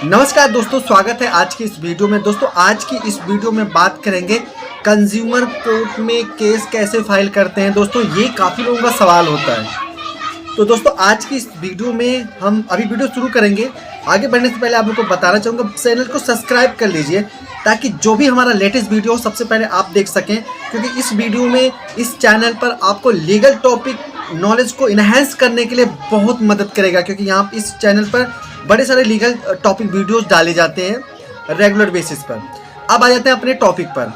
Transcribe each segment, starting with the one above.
नमस्कार दोस्तों, स्वागत है आज की इस वीडियो में। दोस्तों आज की इस वीडियो में बात करेंगे कंज्यूमर कोर्ट में केस कैसे फाइल करते हैं। दोस्तों ये काफ़ी लोगों का सवाल होता है। तो दोस्तों आज की इस वीडियो में हम अभी वीडियो शुरू करेंगे। आगे बढ़ने से पहले आप लोग को बताना चाहूँगा चैनल को सब्सक्राइब कर लीजिए ताकि जो भी हमारा लेटेस्ट वीडियो हो सबसे पहले आप देख सकें, क्योंकि इस वीडियो में इस चैनल पर आपको लीगल टॉपिक नॉलेज को इन्हेंस करने के लिए बहुत मदद करेगा, क्योंकि यहाँ इस चैनल पर बड़े सारे लीगल टॉपिक वीडियोस डाले जाते हैं रेगुलर बेसिस पर। अब आ जाते हैं अपने टॉपिक पर।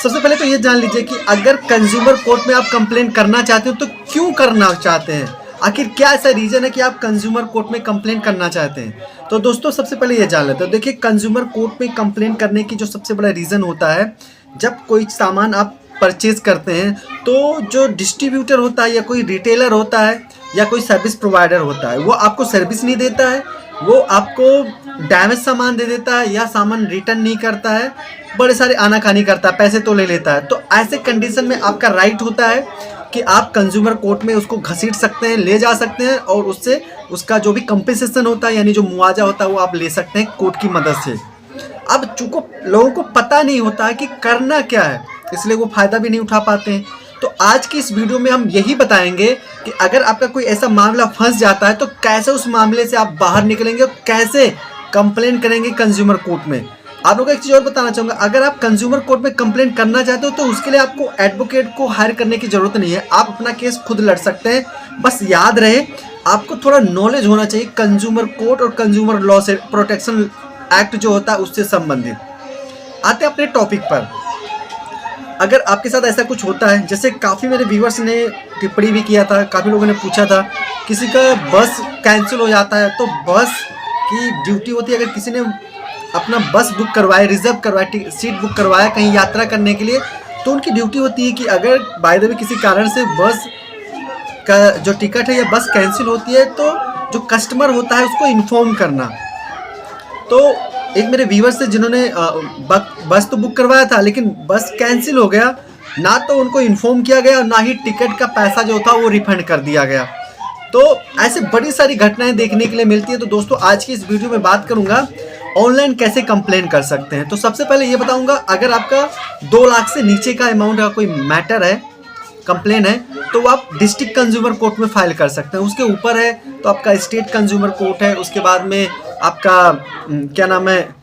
सबसे पहले तो ये जान लीजिए कि अगर कंज्यूमर कोर्ट में आप कंप्लेन करना चाहते हो तो क्यों करना चाहते हैं, आखिर क्या ऐसा रीज़न है कि आप कंज्यूमर कोर्ट में कंप्लेन करना चाहते हैं। तो दोस्तों सबसे पहले ये जान लेते हैं। देखिए, कंज्यूमर कोर्ट में कंप्लेन करने की जो सबसे बड़ा रीज़न होता है, जब कोई सामान आप परचेज करते हैं तो जो डिस्ट्रीब्यूटर होता है या कोई रिटेलर होता है या कोई सर्विस प्रोवाइडर होता है, वो आपको सर्विस नहीं देता है, वो आपको डैमेज सामान दे देता है या सामान रिटर्न नहीं करता है, बड़े सारे आनाकानी करता है, पैसे तो ले लेता है। तो ऐसे कंडीशन में आपका राइट होता है कि आप कंज्यूमर कोर्ट में उसको घसीट सकते हैं, ले जा सकते हैं और उससे उसका जो भी कंपेंसेशन होता है यानी जो मुआवजा होता है वो आप ले सकते हैं कोर्ट की मदद से। अब चूंकि लोगों को पता नहीं होता है कि करना क्या है, इसलिए वो फ़ायदा भी नहीं उठा पाते हैं। तो आज की इस वीडियो में हम यही बताएंगे कि अगर आपका कोई ऐसा मामला फंस जाता है तो कैसे उस मामले से आप बाहर निकलेंगे और कैसे कंप्लेन करेंगे कंज्यूमर कोर्ट में। आप लोगों को एक चीज़ और बताना चाहूँगा, अगर आप कंज्यूमर कोर्ट में कंप्लेन करना चाहते हो तो उसके लिए आपको एडवोकेट को हायर करने की ज़रूरत नहीं है, आप अपना केस खुद लड़ सकते हैं। बस याद रहे आपको थोड़ा नॉलेज होना चाहिए कंज्यूमर कोर्ट और कंज्यूमर लॉ से, प्रोटेक्शन एक्ट जो होता है उससे संबंधित। आते हैं अपने टॉपिक पर। अगर आपके साथ ऐसा कुछ होता है, जैसे काफ़ी मेरे व्यूअर्स ने टिप्पणी भी किया था, काफ़ी लोगों ने पूछा था, किसी का बस कैंसिल हो जाता है तो बस की ड्यूटी होती है, अगर किसी ने अपना बस बुक करवाया, रिजर्व करवाया, सीट बुक करवाया कहीं यात्रा करने के लिए, तो उनकी ड्यूटी होती है कि अगर बाय द वे किसी कारण से बस का जो टिकट है या बस कैंसिल होती है तो जो कस्टमर होता है उसको इन्फॉर्म करना। तो एक मेरे व्यूअर्स थे जिन्होंने बस तो बुक करवाया था लेकिन बस कैंसिल हो गया, ना तो उनको इन्फॉर्म किया गया और ना ही टिकट का पैसा जो था वो रिफंड कर दिया गया। तो ऐसे बड़ी सारी घटनाएं देखने के लिए मिलती है। तो दोस्तों आज की इस वीडियो में बात करूंगा ऑनलाइन कैसे कंप्लेन कर सकते हैं। तो सबसे पहले ये बताऊंगा, अगर आपका 2 लाख से नीचे का अमाउंट का कोई मैटर है, कंप्लेन है, तो वो आप डिस्ट्रिक्ट कंज्यूमर कोर्ट में फाइल कर सकते हैं। उसके ऊपर है तो आपका स्टेट कंज्यूमर कोर्ट है, उसके बाद में आपका क्या नाम है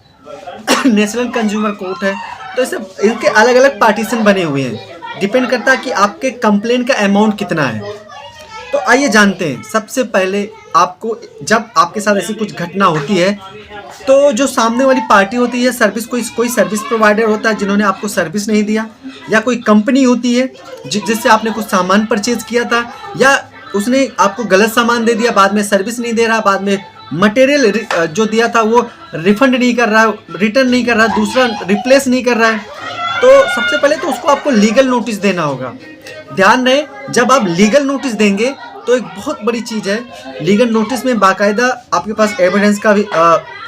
नेशनल कंज्यूमर कोर्ट है। तो इसे इनके अलग अलग पार्टीशन बने हुए हैं, डिपेंड करता है कि आपके कंप्लेन का अमाउंट कितना है। तो आइए जानते हैं। सबसे पहले आपको, जब आपके साथ ऐसी कुछ घटना होती है तो जो सामने वाली पार्टी होती है, सर्विस कोई सर्विस प्रोवाइडर होता है जिन्होंने आपको सर्विस नहीं दिया, या कोई कंपनी होती है जिससे आपने कुछ सामान परचेज किया था, या उसने आपको गलत सामान दे दिया, बाद में सर्विस नहीं दे रहा, बाद में मटेरियल जो दिया था वो रिफंड नहीं कर रहा है, रिटर्न नहीं कर रहा है, दूसरा रिप्लेस नहीं कर रहा है। तो सबसे पहले तो उसको आपको लीगल नोटिस देना होगा। ध्यान रहे, जब आप लीगल नोटिस देंगे तो एक बहुत बड़ी चीज़ है, लीगल नोटिस में बाकायदा आपके पास एविडेंस का भी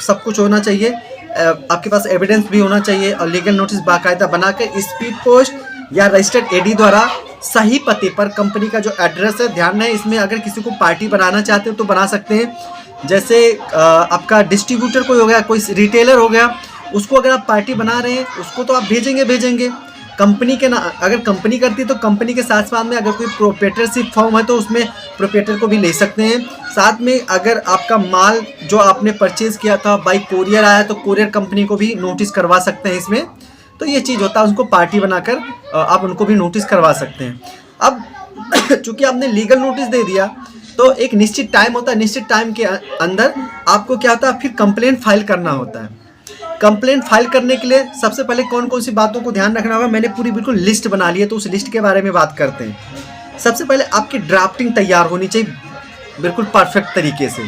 सब कुछ होना चाहिए, आपके पास एविडेंस भी होना चाहिए, और लीगल नोटिस बाकायदा बना के स्पीड पोस्ट या रजिस्टर्ड एडी द्वारा सही पते पर, कंपनी का जो एड्रेस है, ध्यान रहे इसमें अगर किसी को पार्टी बनाना चाहते हो तो बना सकते हैं। जैसे आपका डिस्ट्रीब्यूटर कोई हो गया, कोई रिटेलर हो गया, उसको अगर आप पार्टी बना रहे हैं उसको तो आप भेजेंगे कंपनी के ना, अगर कंपनी करती है तो कंपनी के साथ साथ में अगर कोई प्रोप्राइटरशिप फॉर्म है तो उसमें प्रोप्राइटर को भी ले सकते हैं। साथ में अगर आपका माल जो आपने परचेज़ किया था बाई कोरियर आया तो कोरियर कंपनी को भी नोटिस करवा सकते हैं इसमें। तो ये चीज़ होता है, उसको पार्टी बनाकर आप उनको भी नोटिस करवा सकते हैं। अब चूँकि आपने लीगल नोटिस दे दिया तो एक निश्चित टाइम होता है, निश्चित टाइम के अंदर आपको क्या होता है, फिर कंप्लेंट फाइल करना होता है। कंप्लेंट फाइल करने के लिए सबसे पहले कौन कौन सी बातों को ध्यान रखना होगा, मैंने पूरी बिल्कुल लिस्ट बना ली है, तो उस लिस्ट के बारे में बात करते हैं। सबसे पहले आपकी ड्राफ्टिंग तैयार होनी चाहिए बिल्कुल परफेक्ट तरीके से।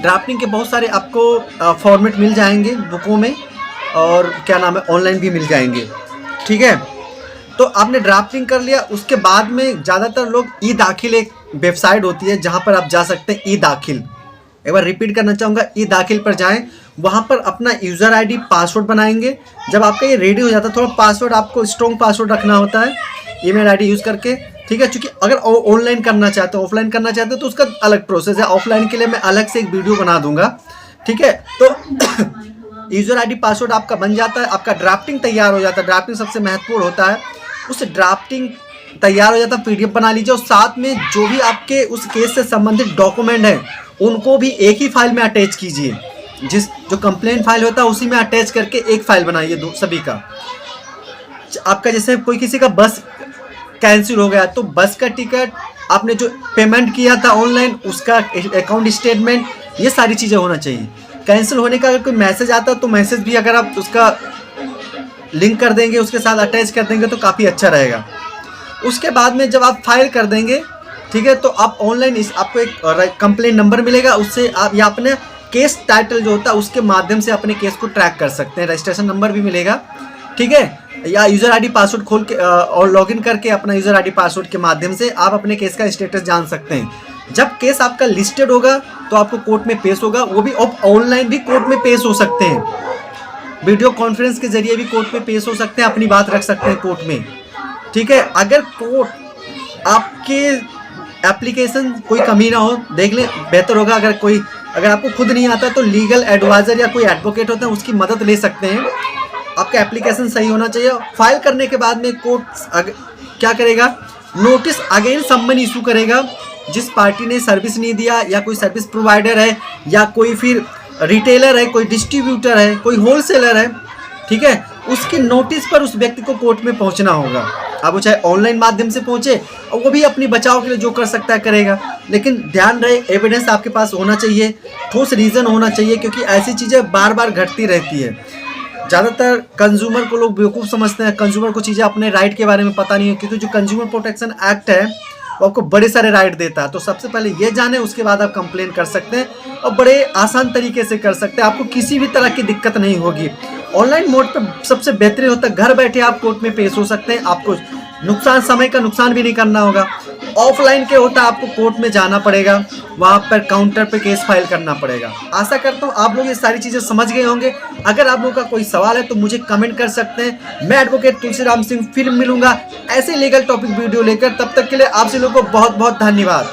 ड्राफ्टिंग के बहुत सारे आपको फॉर्मेट मिल जाएंगे बुकों में, और क्या नाम है ऑनलाइन भी मिल जाएंगे, ठीक है। तो आपने ड्राफ्टिंग कर लिया, उसके बाद में ज़्यादातर लोग ई दाखिल, एक वेबसाइट होती है जहाँ पर आप जा सकते हैं, ई दाखिल, एक बार रिपीट करना चाहूँगा, ई दाखिल पर जाएं, वहाँ पर अपना यूज़र आईडी पासवर्ड बनाएंगे। जब आपका ये रेडी हो जाता है, थोड़ा पासवर्ड आपको स्ट्रॉन्ग पासवर्ड रखना होता है ईमेल आईडी यूज़ करके, ठीक है। चूँकि अगर ऑनलाइन करना चाहते हो, ऑफलाइन करना चाहते हो तो उसका अलग प्रोसेस है, ऑफलाइन के लिए मैं अलग से एक वीडियो बना दूंगा। ठीक है, तो यूजर आईडी पासवर्ड आपका बन जाता है, आपका ड्राफ्टिंग तैयार हो जाता है। ड्राफ्टिंग सबसे महत्वपूर्ण होता है। उस ड्राफ्टिंग तैयार हो जाता है, पीडीएफ बना लीजिए और साथ में जो भी आपके उस केस से संबंधित डॉक्यूमेंट हैं उनको भी एक ही फाइल में अटैच कीजिए। जो कंप्लेंट फाइल होता है उसी में अटैच करके एक फाइल बनाइए सभी का। आपका जैसे कोई किसी का बस कैंसिल हो गया तो बस का टिकट, आपने जो पेमेंट किया था ऑनलाइन उसका अकाउंट स्टेटमेंट, ये सारी चीज़ें होना चाहिए। कैंसिल होने का अगर कोई मैसेज आता तो मैसेज भी अगर आप उसका लिंक कर देंगे, उसके साथ अटैच कर देंगे तो काफ़ी अच्छा रहेगा। उसके बाद में जब आप फाइल कर देंगे, ठीक है, तो आप ऑनलाइन आपको एक कंप्लेंट नंबर मिलेगा, उससे आप या अपने केस टाइटल जो होता है उसके माध्यम से अपने केस को ट्रैक कर सकते हैं। रजिस्ट्रेशन नंबर भी मिलेगा, ठीक है, या यूज़र आईडी पासवर्ड खोल के और लॉगिन करके अपना यूज़र आईडी पासवर्ड के माध्यम से आप अपने केस का स्टेटस जान सकते हैं। जब केस आपका लिस्टेड होगा तो आपको कोर्ट में पेश होगा, वो भी आप ऑनलाइन भी कोर्ट में पेश हो सकते हैं, वीडियो कॉन्फ्रेंस के जरिए भी कोर्ट में पेश हो सकते हैं, अपनी बात रख सकते हैं कोर्ट में, ठीक है। अगर कोर्ट आपके एप्लीकेशन कोई कमी ना हो, देख लें, बेहतर होगा। अगर आपको खुद नहीं आता तो लीगल एडवाइज़र या कोई एडवोकेट होता है उसकी मदद ले सकते हैं। आपका एप्लीकेशन सही होना चाहिए। फाइल करने के बाद में कोर्ट क्या करेगा, नोटिस अगेन सम्मन इशू करेगा। जिस पार्टी ने सर्विस नहीं दिया, या कोई सर्विस प्रोवाइडर है, या कोई फिर रिटेलर है, कोई डिस्ट्रीब्यूटर है, कोई होलसेलर है, ठीक है, उसके नोटिस पर उस व्यक्ति को कोर्ट में पहुंचना होगा। अब वो चाहे ऑनलाइन माध्यम से पहुंचे और वो भी अपनी बचाव के लिए जो कर सकता है करेगा, लेकिन ध्यान रहे एविडेंस आपके पास होना चाहिए, ठोस रीज़न होना चाहिए, क्योंकि ऐसी चीज़ें बार बार घटती रहती है। ज़्यादातर कंज्यूमर को लोग बेवकूफ़ समझते हैं, कंज्यूमर को चीज़ें अपने राइट के बारे में पता नहीं है, क्योंकि जो कंज्यूमर प्रोटेक्शन एक्ट है वो आपको बड़े सारे राइट देता है। तो सबसे पहले ये जाने, उसके बाद आप कंप्लेन कर सकते हैं और बड़े आसान तरीके से कर सकते हैं, आपको किसी भी तरह की दिक्कत नहीं होगी। ऑनलाइन मोड पर सबसे बेहतरीन होता है, घर बैठे आप कोर्ट में पेश हो सकते हैं, आपको समय का नुकसान भी नहीं करना होगा। ऑफलाइन के होता है, आपको कोर्ट में जाना पड़ेगा, वहाँ पर काउंटर पे केस फाइल करना पड़ेगा। आशा करता हूँ आप लोग ये सारी चीज़ें समझ गए होंगे। अगर आप लोगों का कोई सवाल है तो मुझे कमेंट कर सकते हैं। मैं एडवोकेट तुलसीराम सिंह फिर मिलूंगा ऐसे लीगल टॉपिक वीडियो लेकर। तब तक के लिए आप सभी लोगों को बहुत बहुत धन्यवाद।